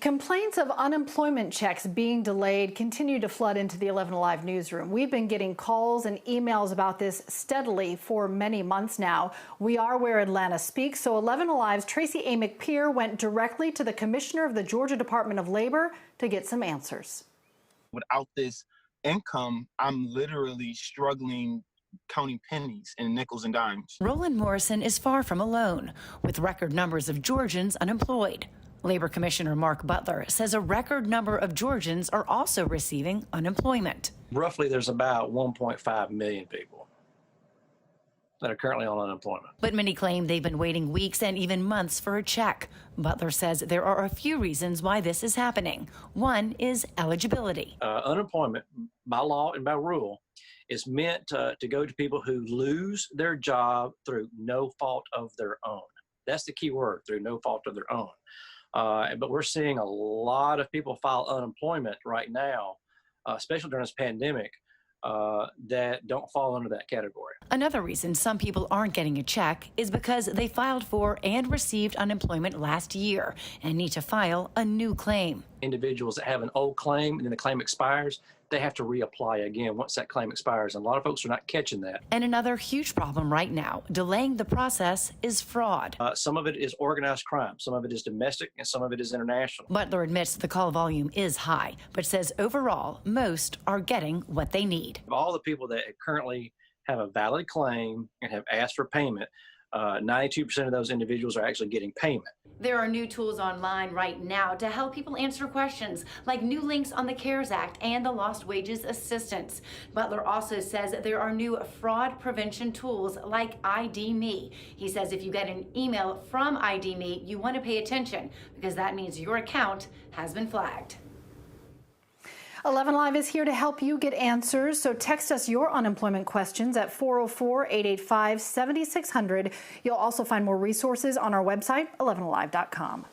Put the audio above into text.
Complaints of unemployment checks being delayed continue to flood into the 11 Alive newsroom. We've been getting calls and emails about this steadily for many months now. We are where Atlanta speaks, so 11 Alive's Tracy A. McPeer went directly to the commissioner of the Georgia Department of Labor to get some answers. Without this income, I'm literally struggling counting pennies and nickels and dimes. Roland Morrison is far from alone, with record numbers of Georgians unemployed. Labor Commissioner Mark Butler says a record number of Georgians are also receiving unemployment. Roughly, there's about 1.5 million people that are currently on unemployment. But many claim they've been waiting weeks and even months for a check. Butler says there are a few reasons why this is happening. One is eligibility. Unemployment, by law and by rule, is meant to go to people who lose their job through no fault of their own. That's the key word, through no fault of their own. But we're seeing a lot of people file unemployment right now, especially during this pandemic, that don't fall under that category. Another reason some people aren't getting a check is because they filed for and received unemployment last year and need to file a new claim. Individuals that have an old claim and then the claim expires, they have to reapply again once that claim expires. And a lot of folks are not catching that. And another huge problem right now, delaying the process, is fraud. Some of it is organized crime. Some of it is domestic and some of it is international. Butler admits the call volume is high, but says overall, most are getting what they need. Of all the people that currently have a valid claim and have asked for payment, 92% of those individuals are actually getting payment. There are new tools online right now to help people answer questions, like new links on the CARES Act and the Lost Wages Assistance. Butler also says there are new fraud prevention tools like ID.me. He says if you get an email from ID.me, you want to pay attention because that means your account has been flagged. 11 Alive is here to help you get answers, so text us your unemployment questions at 404-885-7600. You'll also find more resources on our website, 11alive.com.